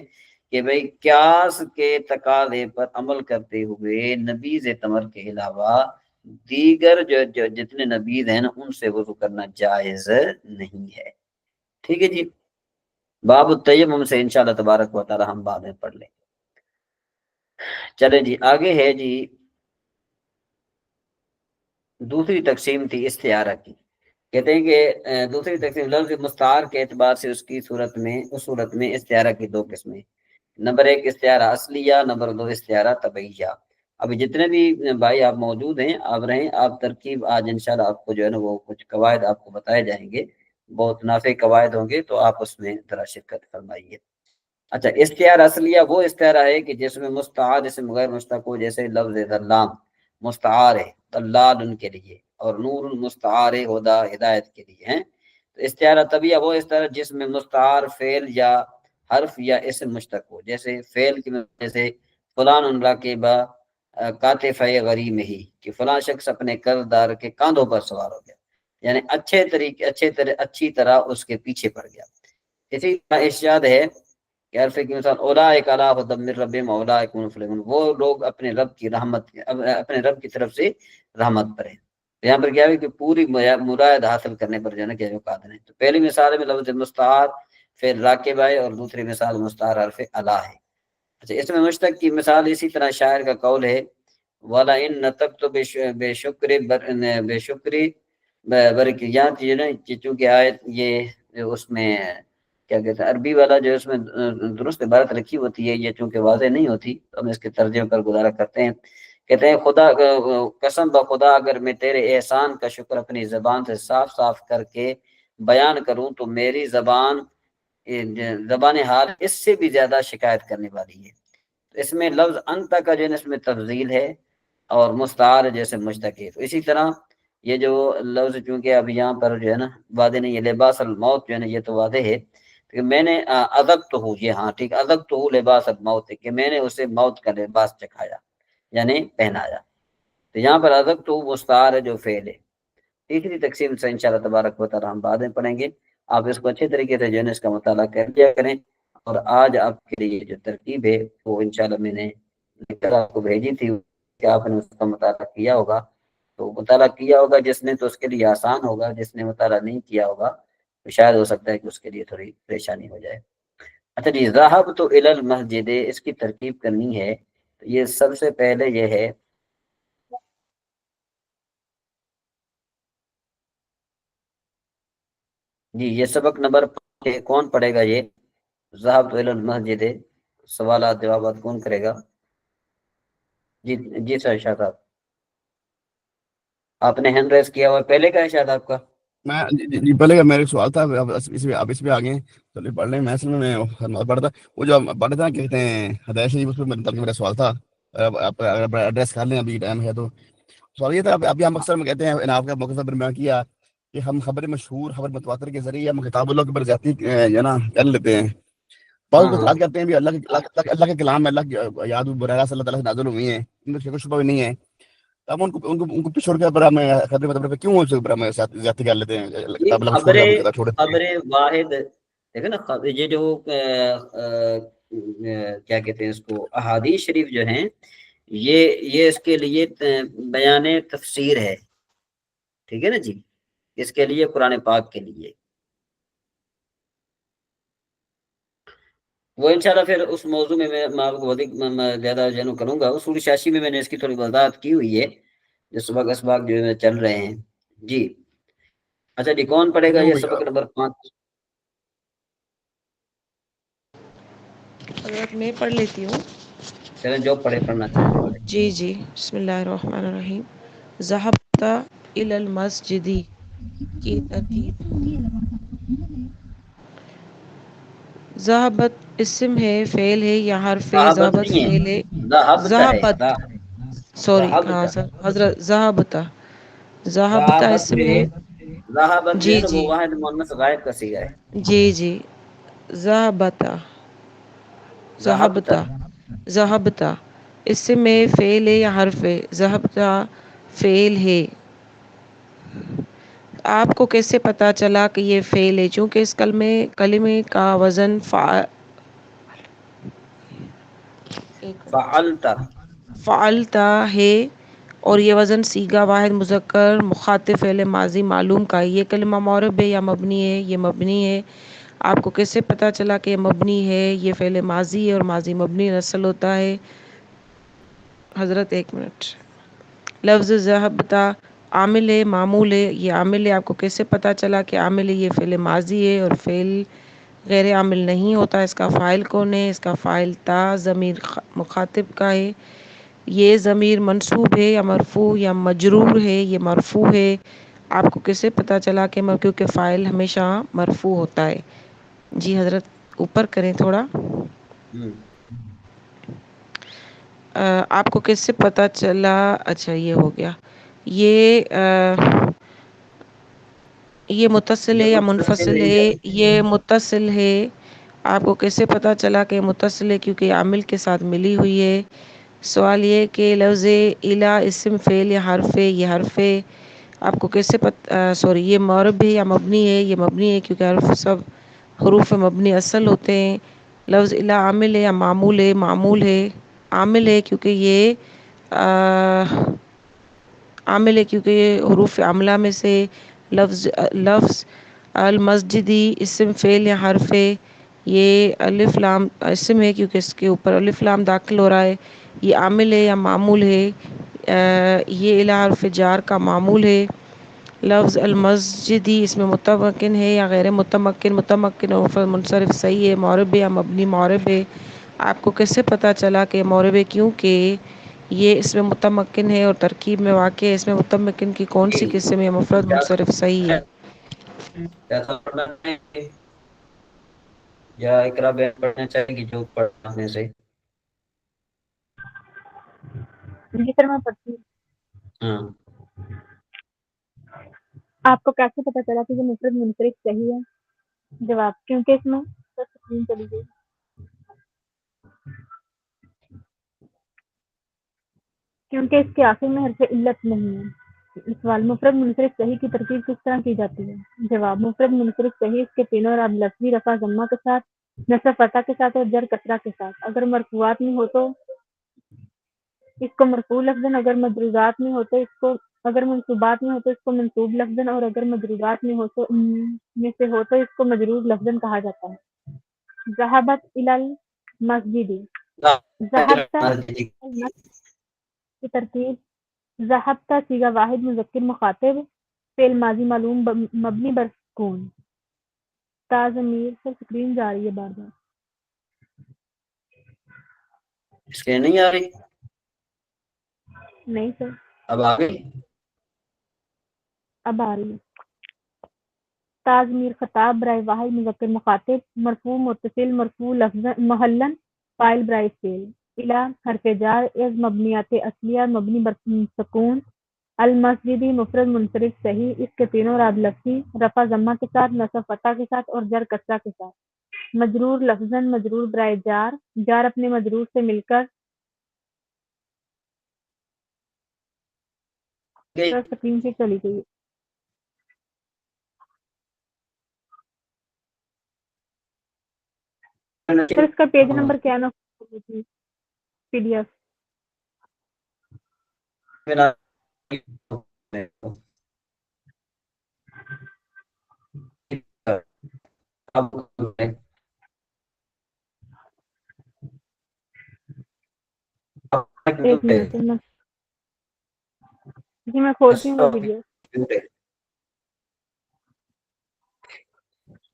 کہ بھئی قیاس کے تقاضے پر عمل کرتے ہوئے نبیذ تمر کے علاوہ دیگر جو جتنے نبیذ ہیں نا ان سے وضو کرنا جائز نہیں ہے، ٹھیک ہے جی۔ باب التیمم سے انشاءاللہ تبارک و تعالی ہم بعد میں پڑھ لیں۔ چلے جی، آگے ہے جی دوسری تقسیم تھی استعارہ کی، کہتے ہیں کہ دوسری تقسیم لفظ مستعار کے اعتبار سے اس صورت میں استعارہ کی دو قسمیں، نمبر ایک استعارہ اصلیہ، نمبر دو استعارہ طبعیہ۔ ابھی جتنے بھی بھائی آپ موجود ہیں آپ رہیں، آپ ترکیب آج انشاءاللہ آپ کو جو ہے نا وہ کچھ قواعد آپ کو بتائے جائیں گے، بہت نافع قواعد ہوں گے، تو آپ اس میں ذرا شرکت فرمائیے۔ اچھا، استعارہ اصلیہ وہ استعارہ ہے کہ جس میں مستعار اسم غیر مشتق ہو، جیسے لفظ ظلام مستعار ہے دلال ان کے لیے، اور نور مستعار ہدا ہدایت کے لیے ہیں۔ تو استعارہ طبیعہ وہ استعارہ جس میں مستعار فعل یا حرف یا اسم مشتق ہو، جیسے فعل کی جیسے فلان راکبہ کاتف غریم ہی، کہ فلاں شخص اپنے قرضدار کے کاندھوں پر سوار ہو گیا، یعنی اچھی طرح اس کے پیچھے پڑ گیا۔ اسی طرح ارشاد ہے کہ عرفے کی مثال اولئک علی ھدی من ربہم واولئک هم المفلحون، وہ لوگ اپنے رب کی طرف سے رحمت پر ہیں۔ یہاں پر کیا ہے کہ پوری مراد حاصل کرنے پر جانا کیا جو قادر ہیں۔ تو پہلی مثال میں لفظ مستعار پھر راکب ہے، اور دوسری مثال مستعار حرف الا ہے۔ اچھا، اس میں مشتق کی مثال اسی طرح شاعر کا قول ہے وَلَئِن نَطَقْتُ بِشُکْرِ برکیات، یہ نا چونکہ آیت یہ اس میں کیا کہتے ہیں عربی والا جو اس میں درست عبارت رکھی ہوتی ہے، یہ چونکہ واضح نہیں ہوتی تو ہم اس کے ترجمے پر گزارا کرتے ہیں۔ کہتے ہیں خدا قسم بخدا اگر میں تیرے احسان کا شکر اپنی زبان سے صاف صاف کر کے بیان کروں تو میری زبان حال اس سے بھی زیادہ شکایت کرنے والی ہے۔ اس میں لفظ انت کا جو ہے اس میں تفضیل ہے، اور مستعار جیسے مشتق ہے۔ تو اسی طرح یہ جو لفظ چونکہ اب یہاں پر جو ہے نا واضح نہیں ہے، لباس الموت جو ہے نا یہ تو واضح ہے کہ میں نے اذقتہ، یہ ہاں ٹھیک، اذقتہ لباس الموت، کہ میں نے اسے موت کا لباس چکھایا یعنی پہنایا۔ تو یہاں پر اذقتہ مستعار ہے جو فعل ہے۔ تیسری تقسیم سے انشاءاللہ تبارک و تعالی ہم بعد میں پڑھیں گے، آپ اس کو اچھے طریقے سے جو ہے اس کا مطالعہ کر لیا کریں، اور آج آپ کے لیے جو ترکیب ہے وہ انشاءاللہ میں نے آپ کو بھیجی تھی کہ آپ نے اس کا مطالعہ کیا ہوگا، تو مطالعہ کیا ہوگا جس نے تو اس کے لیے آسان ہوگا، جس نے مطالعہ نہیں کیا ہوگا تو شاید ہو سکتا ہے کہ اس کے لیے تھوڑی پریشانی ہو جائے۔ اچھا جی، ذہبت الی المسجد، اس کی ترکیب کرنی ہے، تو یہ سب سے پہلے یہ ہے جی، یہ سبق نمبر کون پڑھے گا؟ یہ ذہبت الی المسجد، سوالات جوابات کون کرے گا؟ جی جی سر شاہ صاحب، آپ نے ہینڈ ریز کیا ہوا پہلے کا ہے شاید آپ کا؟ میں جی پہلے کا میرے سوال تھا، اب اس پہ آگے چلیے پڑھ لیں۔ میں اصل میں پڑھتا وہ جو پڑھتے ہیں کہتے ہیں ہدایت شریف، اس پہ میرا سوال تھا، آپ اگر ایڈریس کر لیں ابھی ٹائم ہے تو۔ سوال یہ تھا ابھی ہم اکثر میں کہتے ہیں آپ کا موقع پر بیان کیا کہ ہم خبر مشہور خبر متواتر کے ذریعے ہم کتاب اللہ کے اوپر زیادتی جو ہے نا کر لیتے ہیں، بعض کو اعتراض کرتے ہیں بھی اللہ کے کلام میں اللہ کی یاد براہ راست اللہ تعالیٰ سے نازل ہوئی ہیں، ان میں کوئی شبہ بھی نہیں ہے، اب ان کو پچھوڑ کے اوپر ہمیں خبر مطلب پہ کیوں اس کے اوپر ہمیں زیادتی کر لیتے ہیں؟ کتاب اللہ خبر چھوڑ چھوڑ دیتے ہیں۔ واحد دیکھیں نا، یہ جو کیا کہتے ہیں اس کو احادیث شریف جو ہیں یہ اس کے لیے بیان تفسیر ہے، ٹھیک ہے نا جی، اس کے لیے قرآن پاک کے لیے وہ انشاءاللہ پھر اس موضوع میں میں آپ کو زیادہ جنو کروں گا۔ اصول شاشی میں نے اس کی تھوڑی وضاحت کی ہوئی ہے، جو سبق اسباق جو چل رہے ہیں جی۔ اچھا جی، کون پڑھے گا چلے وہ یہ بھائی سبق نمبر 5؟ حضرت میں پڑھ لیتی ہوں. چلیں جو پڑھنا چاہیں پڑھیں. جی جی بسم اللہ الرحمن الرحیم. ذہبت الی المسجد کی ترکیب. ذہبت اسم ہے، فعل ہے یا حرف ہے؟ ذہبت ذہبت نہیں فعل ہے. ہے، ذہبت ہے. ذہبت سوری ہاں ذہبت سر حضرت ذہبت. ذہبت ذہبت اسم ہے. ذہبت جو جی ہے نا وہ جی واحد مؤنث غائب کا صیغہ ہے. جی جی ذہبت ذہبت ذہبت ذہبت اسم میں فعل ہے یا حرف ہے؟ ذہبت فعل ہے. آپ کو کیسے پتا چلا کہ یہ فعل ہے؟ چونکہ اس کلمے کا وزن فعلت فعلت ہے اور یہ وزن صیغہ واحد مذکر مخاطب فعل ماضی معلوم کا ہے. یہ کلمہ معرب ہے یا مبنی ہے؟ یہ مبنی ہے. آپ کو کیسے پتا چلا کہ یہ مبنی ہے؟ یہ فعل ماضی ہے اور ماضی مبنی نسل ہوتا ہے. حضرت ایک منٹ. لفظ ذہبت عامل ہے معمول ہے؟ یہ عامل ہے. آپ کو کیسے پتا چلا کہ عامل ہے؟ یہ فعل ماضی ہے اور فعل غیر عامل نہیں ہوتا. اس کا فاعل کون ہے؟ اس کا فاعل تا ضمیر مخاطب کا ہے. یہ ضمیر منصوب ہے یا مرفوع یا مجرور ہے؟ یہ مرفوع ہے. آپ کو کیسے پتا چلا کہ کیونکہ فاعل ہمیشہ مرفوع ہوتا ہے. جی حضرت اوپر کریں تھوڑا. آپ کو کیسے پتا چلا؟ اچھا یہ ہو گیا. یہ متصل ہے یہ یا متصل منفصل ہے. ہے؟ یہ متصل ہے. آپ کو کیسے پتا چلا کہ متصل ہے؟ کیونکہ عامل کے ساتھ ملی ہوئی ہے. سوال یہ کہ لفظ الا اسم فعل یا حرف ہے؟ یہ حرف ہے. آپ کو کیسے یہ معرب ہے یا مبنی ہے؟ یہ مبنی ہے کیونکہ حرف سب حروف مبنی اصل ہوتے ہیں. لفظ الا عامل ہے یا معمول ہے؟ معمول ہے. عامل ہے کیونکہ یہ عامل ہے کیونکہ یہ حروف عاملہ میں سے لفظ المسجدی اسم فعل یا حرف ہے. یہ الف لام اسم ہے کیونکہ اس کے اوپر الف لام داخل ہو رہا ہے. یہ عامل ہے یا معمول ہے؟ یہ الی حرف جار کا معمول ہے. لفظ المسجدی اس میں متمکن ہے یا غیر متمکن؟ متمکن اور منصرف صحیح ہے. معرب ہے یا مبنی؟ معرب ہے. آپ کو کیسے پتا چلا کہ معرب ہے؟ کیونکہ یہ اس میں متمکن ہے اور ترکیب میں واقع ہے. اس میں متمکن کی کون سی قسم ہے؟ مفرد منصرف صحیح ہے. یا اقرا بیان پڑھنا چاہے گی جو پڑھنے سے. جی سر میں پڑھتی ہوں. ہاں آپ کو کیسے پتا چلا کہ یہ مفرد منفرد صحیح ہے؟ جواب کیونکہ اس میں سکرین چلی گئی. کیونکہ اس کے آخر میں حرف علت نہیں ہے. سوال مفرد منفرد صحیح کی ترکیب کس طرح کی جاتی ہے؟ جواب مفرد منفرد صحیح اس کے تینوں اور اب لفظی رفع ضمہ کے ساتھ نصب فتح کے ساتھ اور جر کسرہ کے ساتھ. اگر مرفوعات میں ہو تو اس کو مرفوع لفظاً، اگر مجرورات میں ہو تو اس کو، اگر منصوبات میں ہو تو اس کو منصوب لفظاً، اور اگر مجرورات میں ہو تو اس کو مجرور لفظاً کہا جاتا ہے. ذهبت الى المسجد. ذهبت کی ترکیب ذهبت صیغہ واحد مذکر مخاطب فعل ماضی معلوم مبنی بر سکون. تا ضمیر سے سکرین جا رہی ہے بار بار. اس کے نہیں آ رہی. نہیں سر اب آ گئی. اب آ رہی ہے. تا ضمیر خطاب برائے واحد مذکر مخاطب مرفوع متصل مرفوع لفظ محلاً فاعل برائے فعل. الی حرف جار از مبنیات اصلیہ مبنی بر سکون. المسجدی مفرد منصرف صحیح اس کے تینوں راد لفظی رفع ضمہ کے ساتھ نصب فتح کے ساتھ اور جر کسرہ کے ساتھ. مجرور لفظاً مجرور برائے جار جار اپنے مجرور سے مل کر سکرین سے چلی گئی. سر اس کا پیج نمبر کیا نا پی ڈی ایف. ایک منٹ جی میں کھولتی ہوں وہ پی ڈی ایف.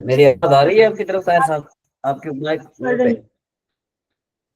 میری آواز آ رہی ہے آپ کی طرف؟ طاہر صاحب آپ کی مائک میوٹ ہے.